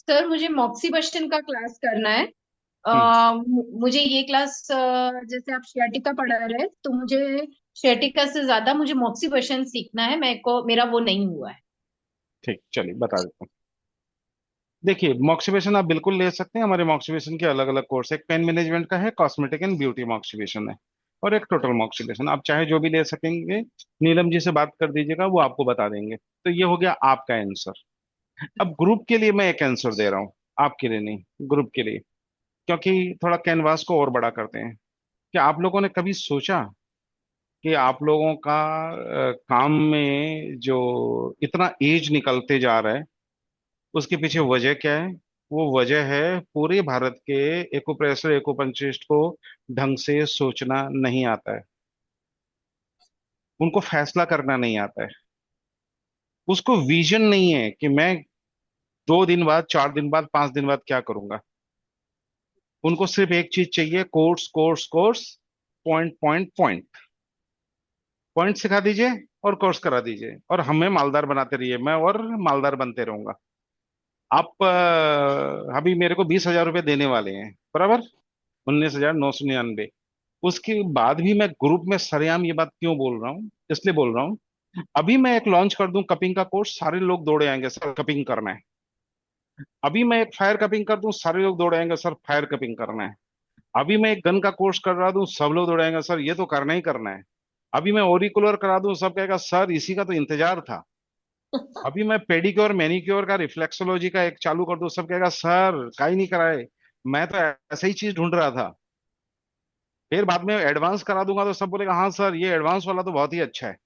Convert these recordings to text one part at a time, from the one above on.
Sir मुझे मॉक्सीबस्टिन का class करना है। हम्म। मुझे ये क्लास जैसे आप शियाटिका पढ़ा रहे हैं तो मुझे शियाटिका से ज्यादा मुझे मॉक्सीबस्टिन सीखना है, मेरे को मेरा वो नहीं हुआ है। ठीक, चलिए बता देता हूँ। देखिए, मॉक्सिबेशन आप बिल्कुल ले सकते हैं। हमारे मॉक्सिबेशन के अलग अलग कोर्स है। एक पेन मैनेजमेंट का है, कॉस्मेटिक एंड ब्यूटी मॉक्सिबेशन है, और एक टोटल मॉक्सिबेशन। आप चाहे जो भी ले सकेंगे। नीलम जी से बात कर दीजिएगा, वो आपको बता देंगे। तो ये हो गया आपका आंसर। अब ग्रुप के लिए मैं एक आंसर दे रहा हूँ, आपके लिए नहीं, ग्रुप के लिए। क्योंकि थोड़ा कैनवास को और बड़ा करते हैं। क्या आप लोगों ने कभी सोचा कि आप लोगों का काम में जो इतना एज निकलते जा रहा है, उसके पीछे वजह क्या है? वो वजह है पूरे भारत के एकुप्रेशर एकुपंचिस्ट को ढंग से सोचना नहीं आता है। उनको फैसला करना नहीं आता है। उसको विजन नहीं है कि मैं 2 दिन बाद, 4 दिन बाद, 5 दिन बाद क्या करूंगा। उनको सिर्फ एक चीज चाहिए, course course course, point point point. Point सिखा दीजिए और कोर्स करा दीजिए, और हमें मालदार बनाते रहिए, मैं और मालदार बनते रहूंगा। आप अभी मेरे को 20,000 रुपये देने वाले हैं, बराबर? 19,999। उसके बाद भी मैं ग्रुप में सरेआम ये बात क्यों बोल रहा हूँ? इसलिए बोल रहा हूँ, अभी मैं एक लॉन्च कर दूं कपिंग का कोर्स, सारे लोग दौड़े आएंगे सर कपिंग करना है। अभी मैं एक फायर कपिंग कर दूं, सारे लोग दौड़े आएंगे सर फायर कपिंग करना है। अभी मैं एक गन का कोर्स कर रहा दूं, सब लोग दौड़े आएंगे सर ये तो करना ही करना है। अभी मैं ओरिकुलर करा दूं, सब कहेगा सर इसी का तो इंतजार था। अभी मैं पेडिक्योर मैनिक्योर का रिफ्लेक्सोलॉजी का एक चालू कर दूं, सब कहेगा सर का ही नहीं कराए, मैं तो ऐसा ही चीज ढूंढ रहा था। फिर बाद में एडवांस करा दूंगा तो सब बोलेगा हाँ सर ये एडवांस वाला तो बहुत ही अच्छा है।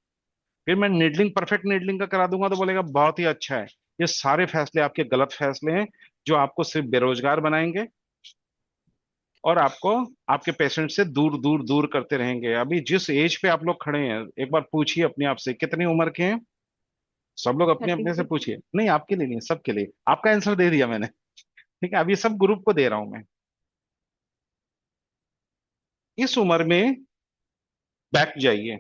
फिर मैं नीडलिंग, परफेक्ट नीडलिंग का करा दूंगा तो बोलेगा बहुत ही अच्छा है। ये सारे फैसले आपके गलत फैसले हैं, जो आपको सिर्फ बेरोजगार बनाएंगे, और आपको आपके पेशेंट से दूर दूर दूर करते रहेंगे। अभी जिस एज पे आप लोग खड़े हैं, एक बार पूछिए अपने आप से कितनी उम्र के हैं। सब लोग अपने अपने से 36। पूछिए, नहीं आपके लिए नहीं, सबके लिए। आपका आंसर दे दिया मैंने। ठीक है, अभी सब ग्रुप को दे रहा हूं मैं। इस उम्र में बैठ जाइए।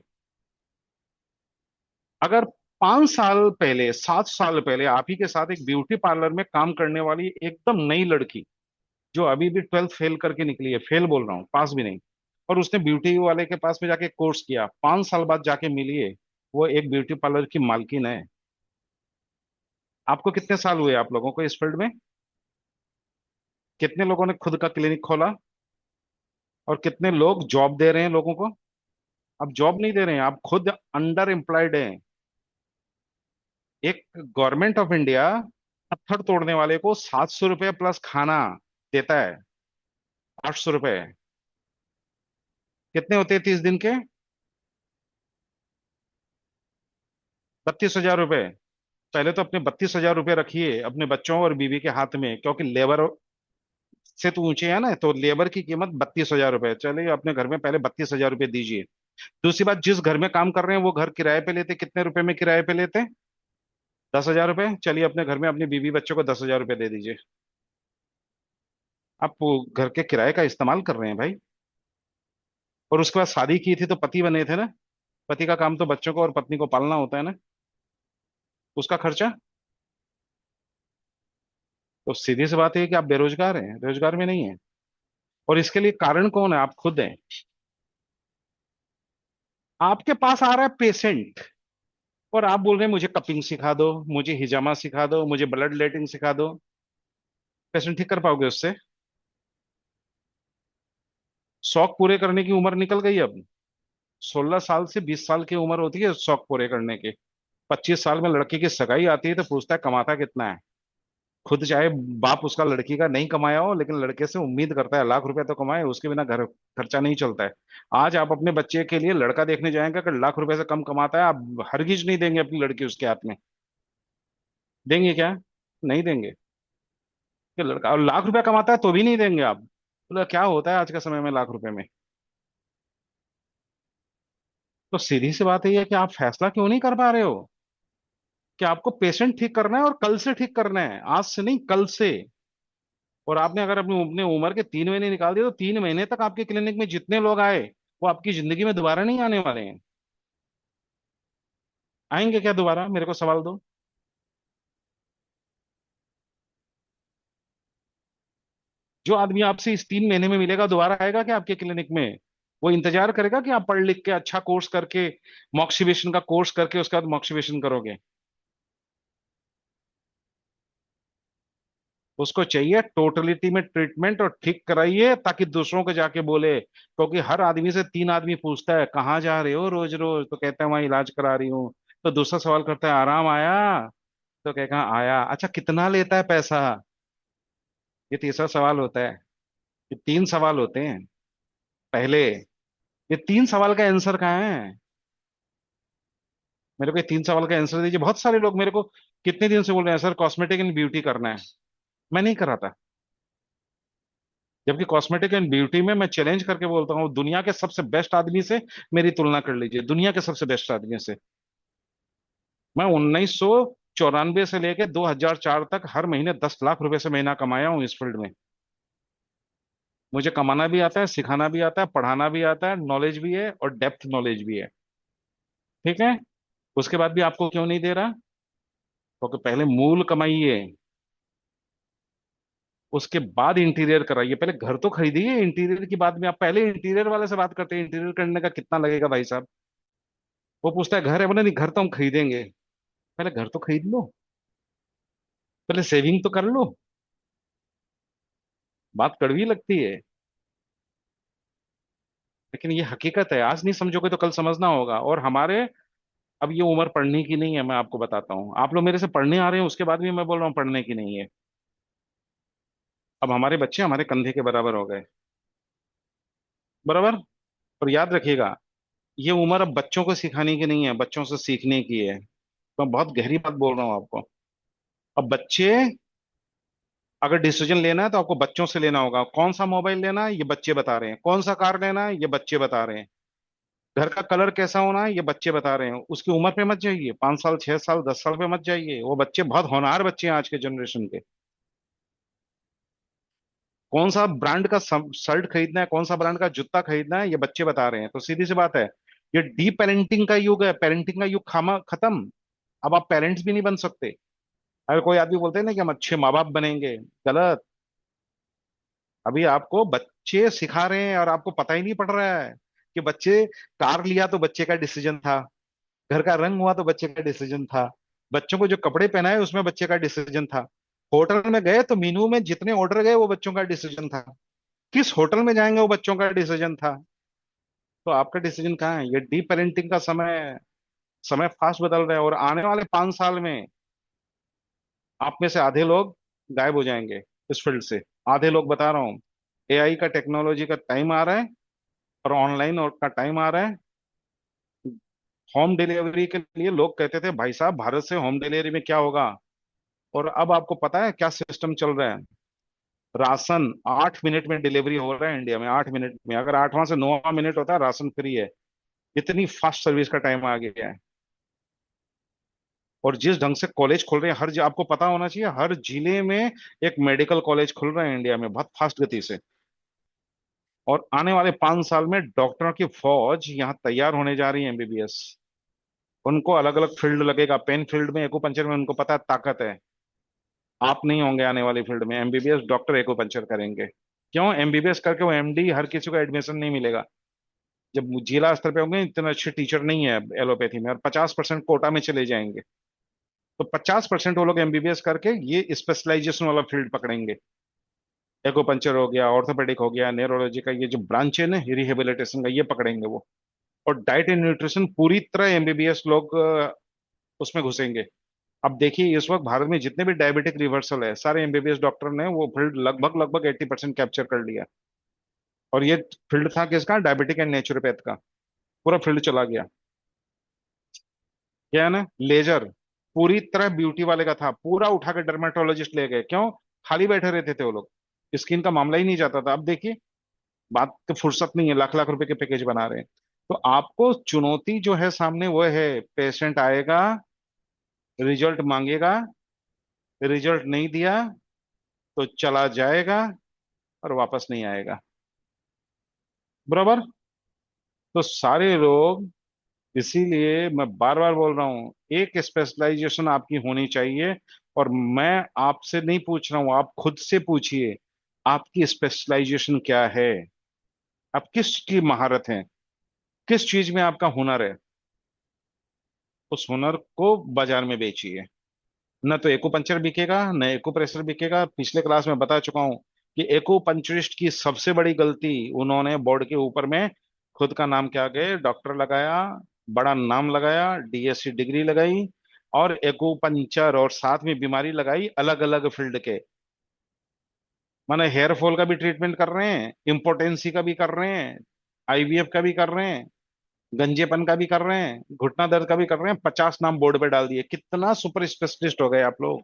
अगर 5 साल पहले, 7 साल पहले आप ही के साथ एक ब्यूटी पार्लर में काम करने वाली एकदम नई लड़की, जो अभी भी 12th फेल करके निकली है, फेल बोल रहा हूँ, पास भी नहीं, और उसने ब्यूटी वाले के पास में जाके कोर्स किया, 5 साल बाद जाके मिली है, वो एक ब्यूटी पार्लर की मालकिन है। आपको कितने साल हुए आप लोगों को इस फील्ड में? कितने लोगों ने खुद का क्लिनिक खोला? और कितने लोग जॉब दे रहे हैं लोगों को? आप जॉब नहीं दे रहे हैं, आप खुद अंडर एम्प्लॉयड हैं। एक गवर्नमेंट ऑफ इंडिया पत्थर तोड़ने वाले को 700 रुपये प्लस खाना देता है, 800 रुपये। कितने होते हैं 30 दिन के? 32,000 रुपये। पहले तो अपने 32,000 रुपये रखिए अपने बच्चों और बीवी के हाथ में, क्योंकि लेबर से तो ऊंचे है ना, तो लेबर की कीमत 32,000 रुपये। चलिए अपने घर में पहले 32,000 रुपये दीजिए। दूसरी बात, जिस घर में काम कर रहे हैं वो घर किराए पे लेते, कितने रुपए में किराए पे लेते? 10,000 रुपये। चलिए अपने घर में अपनी बीवी बच्चों को 10,000 रुपये दे दीजिए। आप वो घर के किराए का इस्तेमाल कर रहे हैं भाई। और उसके बाद शादी की थी तो पति बने थे ना। पति का काम तो बच्चों को और पत्नी को पालना होता है ना। उसका खर्चा। तो सीधी सी बात है कि आप बेरोजगार हैं, रोजगार में नहीं है। और इसके लिए कारण कौन है? आप खुद हैं। आपके पास आ रहा है पेशेंट, और आप बोल रहे हैं मुझे कपिंग सिखा दो, मुझे हिजामा सिखा दो, मुझे ब्लड लेटिंग सिखा दो। पेशेंट ठीक कर पाओगे उससे? शौक पूरे करने की उम्र निकल गई अब। 16 साल से 20 साल की उम्र होती है शौक पूरे करने की। 25 साल में लड़की की सगाई आती है तो पूछता है कमाता कितना है। खुद चाहे बाप उसका लड़की का नहीं कमाया हो, लेकिन लड़के से उम्मीद करता है लाख रुपया तो कमाए, उसके बिना घर खर्चा नहीं चलता है। आज आप अपने बच्चे के लिए लड़का देखने जाएंगे, अगर लाख रुपए से कम कमाता है, आप हरगिज नहीं देंगे अपनी लड़की उसके हाथ में। देंगे क्या? नहीं देंगे। कि लड़का और लाख रुपया कमाता है तो भी नहीं देंगे आप? बोले क्या होता है आज के समय में लाख रुपए में? तो सीधी सी बात है कि आप फैसला क्यों नहीं कर पा रहे हो कि आपको पेशेंट ठीक करना है, और कल से ठीक करना है, आज से नहीं, कल से। और आपने अगर अपनी अपने उम्र के 3 महीने निकाल दिए, तो 3 महीने तक आपके क्लिनिक में जितने लोग आए, वो आपकी जिंदगी में दोबारा नहीं आने वाले हैं। आएंगे क्या दोबारा? मेरे को सवाल दो। जो आदमी आपसे इस 3 महीने में मिलेगा दोबारा आएगा क्या आपके क्लिनिक में? वो इंतजार करेगा कि आप पढ़ लिख के अच्छा कोर्स करके, मॉक्सिवेशन का कोर्स करके उसके बाद मॉक्सिवेशन करोगे? उसको चाहिए टोटलिटी में ट्रीटमेंट, और ठीक कराइए ताकि दूसरों को जाके बोले, क्योंकि हर आदमी से 3 आदमी पूछता है कहाँ जा रहे हो रोज रोज, तो कहते हैं वहां इलाज करा रही हूँ। तो दूसरा सवाल करता है आराम आया? तो कहेगा आया। अच्छा कितना लेता है पैसा? ये तीसरा सवाल होता है। ये 3 सवाल होते हैं पहले। ये 3 सवाल का आंसर कहाँ है? मेरे को ये 3 सवाल का आंसर दीजिए। बहुत सारे लोग मेरे को कितने दिन से बोल रहे हैं सर कॉस्मेटिक एंड ब्यूटी करना है। मैं नहीं कराता। जबकि कॉस्मेटिक एंड ब्यूटी में मैं चैलेंज करके बोलता हूँ दुनिया के सबसे बेस्ट आदमी से मेरी तुलना कर लीजिए, दुनिया के सबसे बेस्ट आदमी से। मैं 1994 से लेके 2004 तक हर महीने 10 लाख रुपए से महीना कमाया हूँ इस फील्ड में। मुझे कमाना भी आता है, सिखाना भी आता है, पढ़ाना भी आता है, नॉलेज भी है और डेप्थ नॉलेज भी है। ठीक है। उसके बाद भी आपको क्यों नहीं दे रहा? क्योंकि पहले मूल कमाइए, उसके बाद इंटीरियर कराइए। पहले घर तो खरीदिए, इंटीरियर की बाद में आप पहले इंटीरियर वाले से बात करते हैं इंटीरियर करने का कितना लगेगा भाई साहब। वो पूछता है घर है, बोले नहीं घर तो हम खरीदेंगे। पहले घर तो खरीद लो, पहले सेविंग तो कर लो। बात कड़वी लगती है, लेकिन ये हकीकत है। आज नहीं समझोगे तो कल समझना होगा। और हमारे, अब ये उम्र पढ़ने की नहीं है, मैं आपको बताता हूँ। आप लोग मेरे से पढ़ने आ रहे हैं, उसके बाद भी मैं बोल रहा हूँ पढ़ने की नहीं है। अब हमारे बच्चे हमारे कंधे के बराबर हो गए। बराबर। और याद रखिएगा, ये उम्र अब बच्चों को सिखाने की नहीं है, बच्चों से सीखने की है। तो मैं बहुत गहरी बात बोल रहा हूँ आपको। अब बच्चे, अगर डिसीजन लेना है तो आपको बच्चों से लेना होगा। कौन सा मोबाइल लेना है ये बच्चे बता रहे हैं, कौन सा कार लेना है ये बच्चे बता रहे हैं, घर का कलर कैसा होना है ये बच्चे बता रहे हैं। उसकी उम्र पे मत जाइए, 5 साल 6 साल 10 साल पे मत जाइए। वो बच्चे बहुत होनहार बच्चे हैं आज के जनरेशन के। कौन सा ब्रांड का शर्ट खरीदना है, कौन सा ब्रांड का जूता खरीदना है ये बच्चे बता रहे हैं। तो सीधी सी बात है, ये डी पेरेंटिंग का युग है, पेरेंटिंग का युग खामा खत्म। अब आप पेरेंट्स भी नहीं बन सकते। अगर कोई आदमी बोलते हैं ना कि हम अच्छे माँ बाप बनेंगे, गलत। अभी आपको बच्चे सिखा रहे हैं और आपको पता ही नहीं पड़ रहा है कि बच्चे, कार लिया तो बच्चे का डिसीजन था, घर का रंग हुआ तो बच्चे का डिसीजन था, बच्चों को जो कपड़े पहनाए उसमें बच्चे का डिसीजन था, होटल में गए तो मेनू में जितने ऑर्डर गए वो बच्चों का डिसीजन था, किस होटल में जाएंगे वो बच्चों का डिसीजन था। तो आपका डिसीजन कहाँ है? ये डी पेरेंटिंग का समय है। समय फास्ट बदल रहा है और आने वाले 5 साल में आप में से आधे लोग गायब हो जाएंगे इस फील्ड से। आधे लोग बता रहा हूँ। एआई का, टेक्नोलॉजी का टाइम आ रहा है और ऑनलाइन और का टाइम आ रहा है। होम डिलीवरी के लिए लोग कहते थे भाई साहब भारत से होम डिलीवरी में क्या होगा, और अब आपको पता है क्या सिस्टम चल रहा है? राशन 8 मिनट में डिलीवरी हो रहा है इंडिया में, 8 मिनट में। अगर 8वां से 9वां मिनट होता है राशन फ्री है। इतनी फास्ट सर्विस का टाइम आ गया है। और जिस ढंग से कॉलेज खुल रहे हैं, आपको पता होना चाहिए हर जिले में एक मेडिकल कॉलेज खुल रहा है इंडिया में बहुत फास्ट गति से। और आने वाले 5 साल में डॉक्टरों की फौज यहाँ तैयार होने जा रही है, एमबीबीएस। उनको अलग अलग फील्ड लगेगा, पेन फील्ड में, एक्यूपंचर में उनको पता है ताकत है। आप नहीं होंगे आने वाली फील्ड में, एमबीबीएस डॉक्टर एक्यूपंचर करेंगे। क्यों? एमबीबीएस करके वो एमडी हर किसी को एडमिशन नहीं मिलेगा। जब जिला स्तर पे होंगे, इतने अच्छे टीचर नहीं है एलोपैथी में, और 50% कोटा में चले जाएंगे। तो 50% वो लोग एमबीबीएस करके ये स्पेशलाइजेशन वाला फील्ड पकड़ेंगे। एक्यूपंचर हो गया, ऑर्थोपेडिक हो गया, न्यूरोलॉजी का ये जो ब्रांच है ना रिहेबिलिटेशन का, ये पकड़ेंगे वो। और डाइट एंड न्यूट्रिशन पूरी तरह एमबीबीएस लोग उसमें घुसेंगे। अब देखिए इस वक्त भारत में जितने भी डायबिटिक रिवर्सल है, सारे एमबीबीएस डॉक्टर ने वो फील्ड लगभग लगभग 80% कैप्चर कर लिया। और ये फील्ड था किसका? डायबिटिक एंड नेचुरोपैथ का। पूरा फील्ड चला गया। क्या है ना, लेजर पूरी तरह ब्यूटी वाले का था, पूरा उठा के डर्मेटोलॉजिस्ट ले गए। क्यों? खाली बैठे रहते थे वो लोग, स्किन का मामला ही नहीं जाता था। अब देखिए, बात तो फुर्सत नहीं है, लाख लाख रुपए के पैकेज बना रहे हैं। तो आपको चुनौती जो है सामने वो है, पेशेंट आएगा, रिजल्ट मांगेगा, रिजल्ट नहीं दिया तो चला जाएगा और वापस नहीं आएगा। बराबर। तो सारे लोग, इसीलिए मैं बार बार बोल रहा हूँ एक स्पेशलाइजेशन आपकी होनी चाहिए। और मैं आपसे नहीं पूछ रहा हूँ, आप खुद से पूछिए। आपकी स्पेशलाइजेशन क्या है, आप किस की महारत है, किस चीज में आपका हुनर है, उस हुनर को बाजार में बेचिए। न तो एक्यूपंक्चर बिकेगा, न एक्यूप्रेशर बिकेगा। पिछले क्लास में बता चुका हूं कि एक्यूपंक्चरिस्ट की सबसे बड़ी गलती, उन्होंने बोर्ड के ऊपर में खुद का नाम क्या गए, डॉक्टर लगाया, बड़ा नाम लगाया, डीएससी डिग्री लगाई, और एक्यूपंक्चर और साथ में बीमारी लगाई अलग अलग फील्ड के। माने हेयर फॉल का भी ट्रीटमेंट कर रहे हैं, इम्पोर्टेंसी का भी कर रहे हैं, आईवीएफ का भी कर रहे हैं, गंजेपन का भी कर रहे हैं, घुटना दर्द का भी कर रहे हैं। 50 नाम बोर्ड पे डाल दिए, कितना सुपर स्पेशलिस्ट हो गए आप लोग।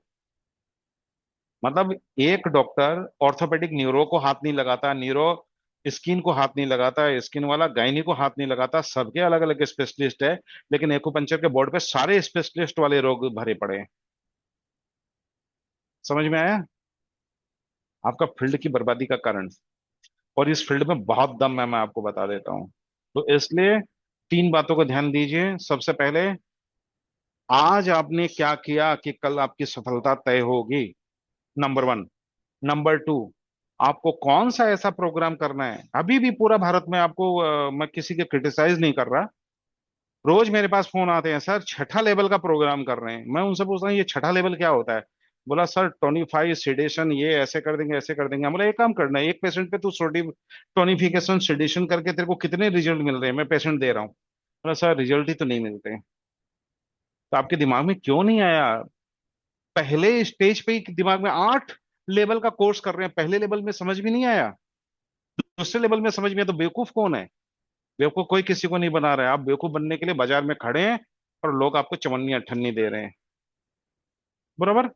मतलब एक डॉक्टर ऑर्थोपेडिक न्यूरो को हाथ नहीं लगाता, न्यूरो स्किन को हाथ नहीं लगाता, स्किन वाला गायनी को हाथ नहीं लगाता, सबके अलग अलग स्पेशलिस्ट है। लेकिन एक्यूपंक्चर के बोर्ड पे सारे स्पेशलिस्ट वाले रोग भरे पड़े हैं। समझ में आया? आपका फील्ड की बर्बादी का कारण। और इस फील्ड में बहुत दम है, मैं आपको बता देता हूँ। तो इसलिए तीन बातों को ध्यान दीजिए। सबसे पहले, आज आपने क्या किया कि कल आपकी सफलता तय होगी, नंबर वन। नंबर टू, आपको कौन सा ऐसा प्रोग्राम करना है। अभी भी पूरा भारत में आपको मैं किसी के क्रिटिसाइज नहीं कर रहा। रोज मेरे पास फोन आते हैं, सर छठा लेवल का प्रोग्राम कर रहे हैं। मैं उनसे पूछता हूँ ये छठा लेवल क्या होता है। बोला सर 25 सेडेशन, ये ऐसे कर देंगे ऐसे कर देंगे। बोला एक काम करना है, एक पेशेंट पे तू टोनिफिकेशन सेडेशन करके तेरे को कितने रिजल्ट मिल रहे हैं, मैं पेशेंट दे रहा हूँ। बोला सर रिजल्ट ही तो नहीं मिलते। तो आपके दिमाग में क्यों नहीं आया? पहले स्टेज पे ही दिमाग में 8 लेवल का कोर्स कर रहे हैं, पहले लेवल में समझ भी नहीं आया, दूसरे लेवल में समझ में आया। तो बेवकूफ कौन है? बेवकूफ कोई किसी को नहीं बना रहा है, आप बेवकूफ बनने के लिए बाजार में खड़े हैं और लोग आपको चवन्नी अठन्नी दे रहे हैं। बराबर?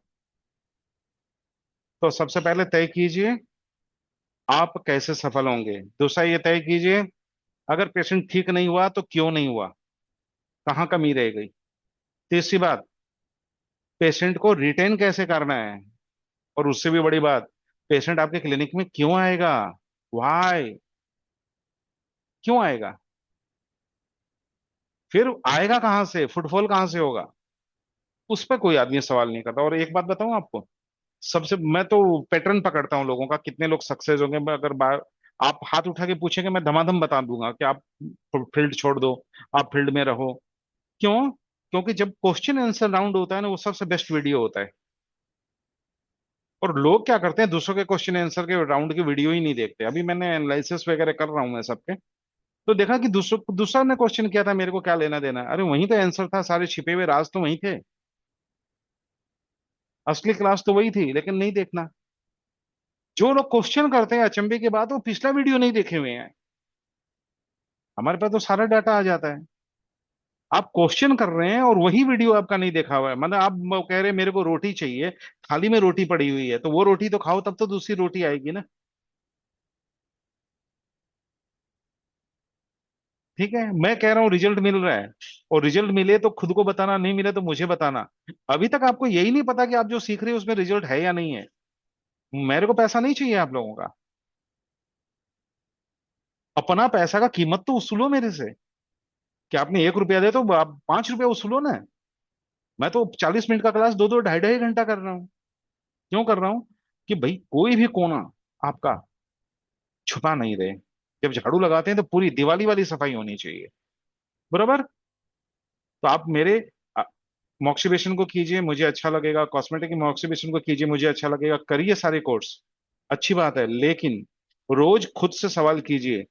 तो सबसे पहले तय कीजिए आप कैसे सफल होंगे। दूसरा ये तय कीजिए, अगर पेशेंट ठीक नहीं हुआ तो क्यों नहीं हुआ, कहाँ कमी रह गई। तीसरी बात, पेशेंट को रिटेन कैसे करना है। और उससे भी बड़ी बात, पेशेंट आपके क्लिनिक में क्यों आएगा, वाई, क्यों आएगा। फिर आएगा कहाँ से, फुटफॉल कहाँ से होगा, उस पर कोई आदमी सवाल नहीं करता। और एक बात बताऊं आपको, सबसे मैं तो पैटर्न पकड़ता हूँ लोगों का, कितने लोग सक्सेस होंगे। मैं अगर आप हाथ उठा के पूछेंगे, मैं धमाधम बता दूंगा कि आप फील्ड छोड़ दो, आप फील्ड में रहो। क्यों? क्योंकि जब क्वेश्चन आंसर राउंड होता है ना, वो सबसे बेस्ट वीडियो होता है। और लोग क्या करते हैं, दूसरों के क्वेश्चन आंसर के राउंड की वीडियो ही नहीं देखते। अभी मैंने एनालिसिस वगैरह कर रहा हूँ मैं सबके, तो देखा कि दूसरों दूसरा ने क्वेश्चन किया था, मेरे को क्या लेना देना। अरे वहीं तो आंसर था, सारे छिपे हुए राज तो वहीं थे। असली क्लास तो वही थी, लेकिन नहीं देखना। जो लोग क्वेश्चन करते हैं अचंभे की बात, वो पिछला वीडियो नहीं देखे हुए हैं। हमारे पास तो सारा डाटा आ जाता है। आप क्वेश्चन कर रहे हैं और वही वीडियो आपका नहीं देखा हुआ है। मतलब आप कह रहे हैं मेरे को रोटी चाहिए, थाली में रोटी पड़ी हुई है, तो वो रोटी तो खाओ, तब तो दूसरी रोटी आएगी ना। ठीक है, मैं कह रहा हूँ रिजल्ट मिल रहा है, और रिजल्ट मिले तो खुद को बताना, नहीं मिले तो मुझे बताना। अभी तक आपको यही नहीं पता कि आप जो सीख रहे हो उसमें रिजल्ट है या नहीं है। मेरे को पैसा नहीं चाहिए आप लोगों का। अपना पैसा का कीमत तो वसूलो मेरे से। कि आपने 1 रुपया दे तो आप 5 रुपया वसूलो ना। मैं तो 40 मिनट का क्लास दो दो ढाई ढाई घंटा कर रहा हूँ। क्यों कर रहा हूँ? कि भाई कोई भी कोना आपका छुपा नहीं रहे। जब झाड़ू लगाते हैं तो पूरी दिवाली वाली सफाई होनी चाहिए। बराबर? तो आप मेरे मॉक्सिबेशन को कीजिए, मुझे अच्छा लगेगा। कॉस्मेटिक मॉक्सिबेशन को कीजिए, मुझे अच्छा लगेगा। करिए सारे कोर्स, अच्छी बात है। लेकिन रोज खुद से सवाल कीजिए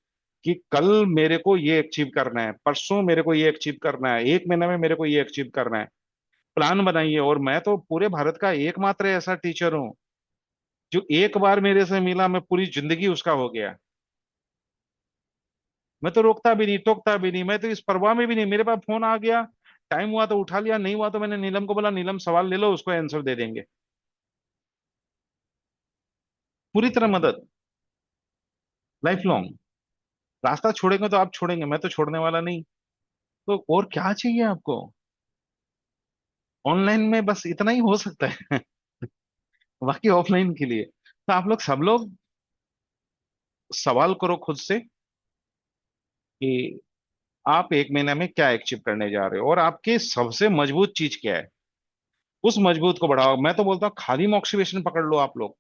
कि कल मेरे को ये अचीव करना है, परसों मेरे को ये अचीव करना है, 1 महीने में मेरे को ये अचीव करना है। प्लान बनाइए। और मैं तो पूरे भारत का एकमात्र ऐसा टीचर हूँ जो एक बार मेरे से मिला, मैं पूरी जिंदगी उसका हो गया। मैं तो रोकता भी नहीं, टोकता भी नहीं, मैं तो इस परवाह में भी नहीं। मेरे पास फोन आ गया, टाइम हुआ तो उठा लिया, नहीं हुआ तो मैंने नीलम को बोला नीलम सवाल ले लो, उसको आंसर दे देंगे। पूरी तरह मदद, लाइफ लॉन्ग। रास्ता छोड़ेंगे तो आप छोड़ेंगे, मैं तो छोड़ने वाला नहीं। तो और क्या चाहिए आपको? ऑनलाइन में बस इतना ही हो सकता है। बाकी ऑफलाइन के लिए तो आप लोग सब लोग सवाल करो खुद से कि आप 1 महीने में क्या अचीव करने जा रहे हो, और आपके सबसे मजबूत चीज क्या है, उस मजबूत को बढ़ाओ। मैं तो बोलता हूँ खाली मोटिवेशन पकड़ लो आप लोग।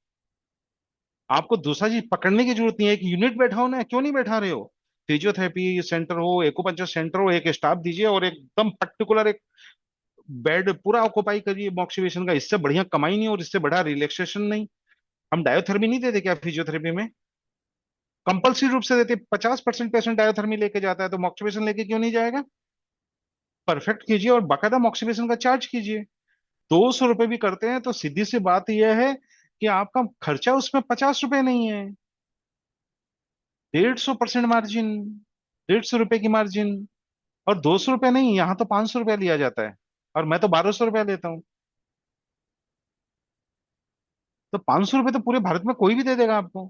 आपको दूसरा चीज पकड़ने की जरूरत नहीं है, एक यूनिट बैठाओ ना, क्यों नहीं बैठा रहे हो? फिजियोथेरेपी सेंटर हो, एक्यूपंक्चर सेंटर हो, एक स्टाफ दीजिए और एकदम पर्टिकुलर एक बेड पूरा ऑक्यूपाई करिए मॉक्सिवेशन का। इससे बढ़िया कमाई नहीं और इससे बड़ा रिलैक्सेशन नहीं। हम डायोथेरेपी नहीं देते क्या फिजियोथेरेपी में? कंपल्सरी रूप से देते। 50% पेशेंट डायोथेरेपी लेके जाता है, तो मॉक्सिवेशन लेके क्यों नहीं जाएगा? परफेक्ट कीजिए और बाकायदा मॉक्सिवेशन का चार्ज कीजिए। 200 रुपये भी करते हैं तो सीधी सी बात यह है कि आपका खर्चा उसमें 50 रुपए नहीं है। 150% मार्जिन, 150 रुपए की मार्जिन। और 200 रुपये नहीं, यहाँ तो 500 रुपया लिया जाता है, और मैं तो 1200 रुपया लेता हूँ। तो 500 रुपये तो पूरे भारत में कोई भी दे देगा आपको।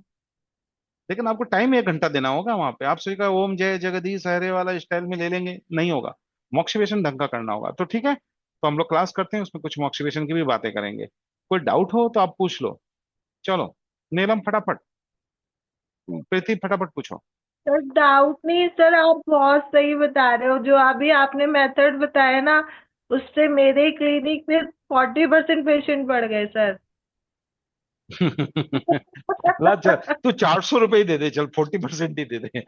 लेकिन आपको टाइम 1 घंटा देना होगा वहां पे। आप सोचेगा ओम जय जगदीश हरे वाला स्टाइल में ले लेंगे, नहीं होगा। मोक्सिवेशन ढंग का करना होगा। तो ठीक है, तो हम लोग क्लास करते हैं, उसमें कुछ मोक्सिवेशन की भी बातें करेंगे। कोई डाउट हो तो आप पूछ लो। चलो नीलम फटाफट, प्रीति फटाफट पूछो। सर डाउट नहीं सर, आप बहुत सही बता रहे हो। जो अभी आपने मेथड बताया ना, उससे मेरे क्लिनिक में 40% पेशेंट बढ़ गए सर। ला चल, तू 400 रुपये ही दे दे, चल 40% ही दे दे।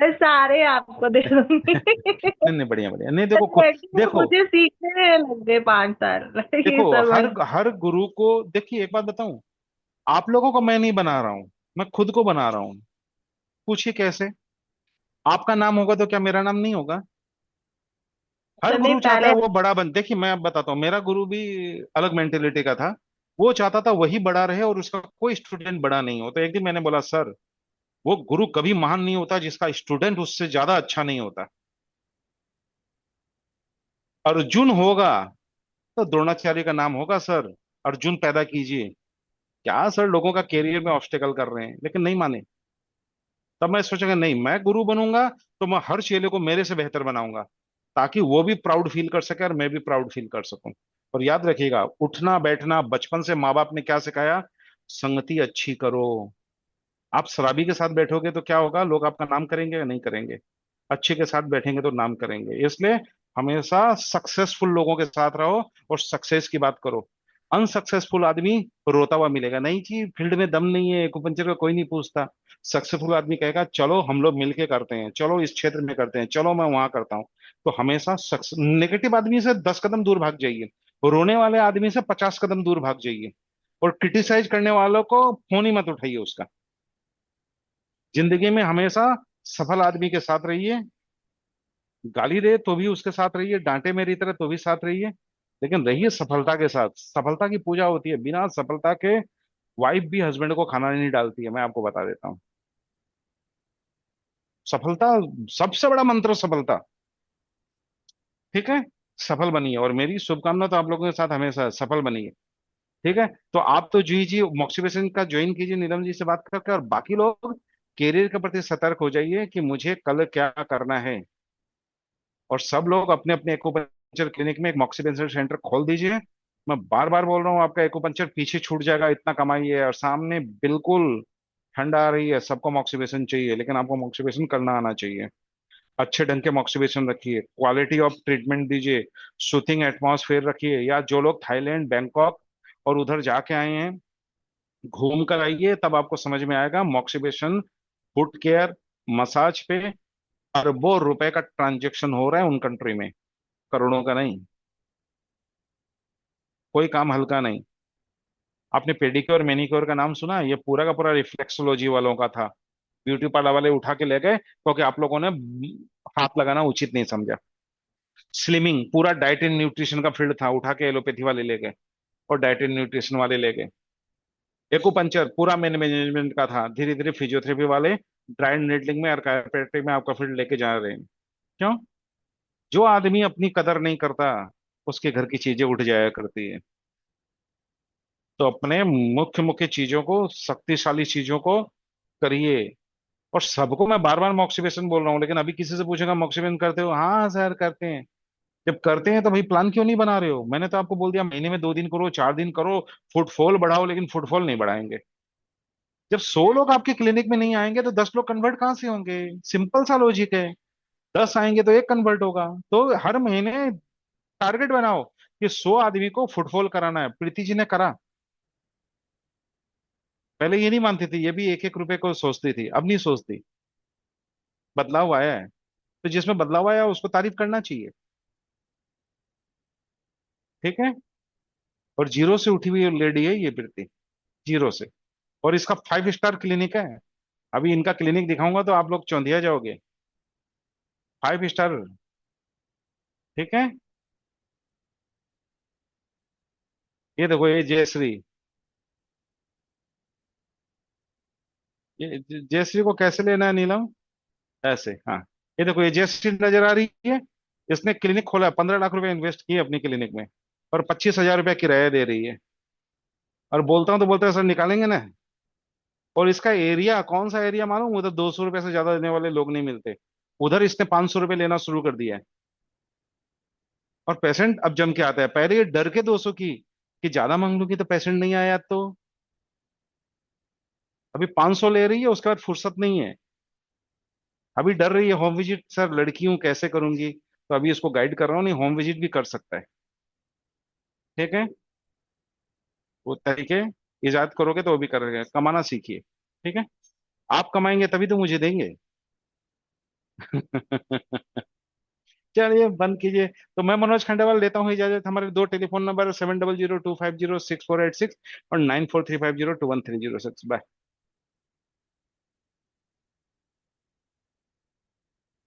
मैं सारे आपको दे दूंगी। नहीं नहीं, बढ़िया बढ़िया। नहीं देखो देखो मुझे सीखने में लग गए 5 साल ये देखो, सब हर बस। हर गुरु को देखिए, एक बात बताऊं, आप लोगों को मैं नहीं बना रहा हूं, मैं खुद को बना रहा हूं। पूछिए कैसे? आपका नाम होगा तो क्या मेरा नाम नहीं होगा? हर नहीं गुरु चाहता पहले। है वो बड़ा बन। देखिए मैं अब बताता हूँ, मेरा गुरु भी अलग मेंटेलिटी का था। वो चाहता था वही बड़ा रहे और उसका कोई स्टूडेंट बड़ा नहीं हो। तो एक दिन मैंने बोला, सर वो गुरु कभी महान नहीं होता जिसका स्टूडेंट उससे ज्यादा अच्छा नहीं होता। अर्जुन होगा तो द्रोणाचार्य का नाम होगा सर। अर्जुन पैदा कीजिए। क्या सर, लोगों का कैरियर में ऑब्स्टेकल कर रहे हैं, लेकिन नहीं माने। तब मैं सोचूंगा नहीं, मैं गुरु बनूंगा तो मैं हर चेले को मेरे से बेहतर बनाऊंगा, ताकि वो भी प्राउड फील कर सके और मैं भी प्राउड फील कर सकूं। और याद रखिएगा, उठना बैठना बचपन से माँ बाप ने क्या सिखाया? संगति अच्छी करो। आप शराबी के साथ बैठोगे तो क्या होगा? लोग आपका नाम करेंगे या नहीं करेंगे? अच्छे के साथ बैठेंगे तो नाम करेंगे। इसलिए हमेशा सक्सेसफुल लोगों के साथ रहो और सक्सेस की बात करो। अनसक्सेसफुल आदमी रोता हुआ मिलेगा, नहीं जी फील्ड में दम नहीं है, एक्यूपंक्चर का कोई नहीं पूछता। सक्सेसफुल आदमी कहेगा चलो हम लोग मिलके करते हैं, चलो इस क्षेत्र में करते हैं, चलो मैं वहां करता हूँ। तो हमेशा नेगेटिव आदमी से 10 कदम दूर भाग जाइए, रोने वाले आदमी से 50 कदम दूर भाग जाइए, और क्रिटिसाइज करने वालों को फोन ही मत उठाइए उसका। जिंदगी में हमेशा सफल आदमी के साथ रहिए। गाली दे तो भी उसके साथ रहिए, डांटे मेरी तरह तो भी साथ रहिए, लेकिन रहिए सफलता के साथ। सफलता की पूजा होती है, बिना सफलता के वाइफ भी हस्बैंड को खाना नहीं डालती है, मैं आपको बता देता हूँ। सफलता सबसे बड़ा मंत्र, सफलता। ठीक है, सफल बनिए, और मेरी शुभकामना तो आप लोगों के साथ हमेशा है, सफल बनिए। ठीक है, तो आप तो जी मोटिवेशन का ज्वाइन कीजिए नीलम जी से बात करके, और बाकी लोग कैरियर के प्रति सतर्क हो जाइए कि मुझे कल क्या करना है। और सब लोग अपने अपने एक्यूपंक्चर क्लिनिक में एक मॉक्सीपेंसर सेंटर खोल दीजिए। मैं बार बार बोल रहा हूँ, आपका एक्यूपंक्चर पीछे छूट जाएगा, इतना कमाइए। और सामने बिल्कुल ठंड आ रही है, सबको मॉक्सीपेशन चाहिए, लेकिन आपको मॉक्सीपेशन करना आना चाहिए। अच्छे ढंग के मॉक्सीपेशन रखिए, क्वालिटी ऑफ ट्रीटमेंट दीजिए, सूथिंग एटमॉस्फेयर रखिए। या जो लोग थाईलैंड बैंकॉक और उधर जाके आए हैं, घूम कर आइए, तब आपको समझ में आएगा मॉक्सीपेशन, फुट केयर, मसाज पे अरबों रुपए का ट्रांजेक्शन हो रहा है उन कंट्री में, करोड़ों का नहीं। कोई काम हल्का नहीं। आपने पेडिक्योर मैनिक्योर का नाम सुना? ये पूरा का पूरा रिफ्लेक्सोलॉजी वालों का था। ब्यूटी पार्लर वाले उठा के ले गए क्योंकि आप लोगों ने हाथ लगाना उचित नहीं समझा। स्लिमिंग पूरा डाइट एंड न्यूट्रिशन का फील्ड था, उठा के एलोपैथी वाले ले गए और डाइट एंड न्यूट्रिशन वाले ले गए। एक्यूपंचर पूरा मैनेजमेंट का था, धीरे धीरे फिजियोथेरेपी वाले ड्राई नीडलिंग में और chiropractic में आपका फील्ड लेके जा रहे हैं। क्यों? जो आदमी अपनी कदर नहीं करता, उसके घर की चीजें उठ जाया करती है। तो अपने मुख्य मुख्य चीजों को, शक्तिशाली चीजों को करिए। और सबको मैं बार बार मोटिवेशन बोल रहा हूँ, लेकिन अभी किसी से पूछेगा मोटिवेशन करते हो? हाँ सर करते हैं। जब करते हैं तो भाई प्लान क्यों नहीं बना रहे हो? मैंने तो आपको बोल दिया महीने में 2 दिन करो, 4 दिन करो, फुटफॉल बढ़ाओ, लेकिन फुटफॉल नहीं बढ़ाएंगे। जब 100 लोग आपके क्लिनिक में नहीं आएंगे तो 10 लोग कन्वर्ट कहाँ से होंगे? सिंपल सा लॉजिक है। 10 आएंगे तो एक कन्वर्ट होगा। तो हर महीने टारगेट बनाओ कि 100 आदमी को फुटफॉल कराना है। प्रीति जी ने करा। पहले ये नहीं मानती थी, ये भी एक एक रुपए को सोचती थी, अब नहीं सोचती। बदलाव आया है। तो जिसमें बदलाव आया उसको तारीफ करना चाहिए। ठीक है। और जीरो से उठी हुई लेडी है ये प्रीति, जीरो से। और इसका 5 स्टार क्लिनिक है। अभी इनका क्लिनिक दिखाऊंगा तो आप लोग चौंधिया जाओगे। 5 स्टार। ठीक है। ये देखो ये जयश्री। ये जयश्री को कैसे लेना है नीलम? ऐसे, हाँ। ये देखो ये जयश्री नजर आ रही है। इसने क्लिनिक खोला, 15 लाख रुपए इन्वेस्ट किए अपनी क्लिनिक में। और 25 हजार रुपया किराया दे रही है। और बोलता हूँ तो बोलते हैं सर निकालेंगे ना। और इसका एरिया कौन सा एरिया मालूम, उधर 200 रुपये से ज्यादा देने वाले लोग नहीं मिलते। उधर इसने 500 रुपये लेना शुरू कर दिया है। और पेशेंट अब जम के आता है। पहले ये डर के 200 की, कि ज्यादा मांग लूंगी तो पेशेंट नहीं आया तो। अभी 500 ले रही है, उसके बाद फुर्सत नहीं है। अभी डर रही है होम विजिट, सर लड़की हूँ कैसे करूंगी। तो अभी इसको गाइड कर रहा हूँ, नहीं होम विजिट भी कर सकता है। ठीक है। वो तरीके इजाद करोगे तो वो भी करेगा, कमाना सीखिए। ठीक है। आप कमाएंगे तभी तो मुझे देंगे। चलिए बंद कीजिए। तो मैं मनोज खंडेवाल लेता हूँ इजाजत। हमारे दो टेलीफोन नंबर 7002506486 और 9435021306। बाय।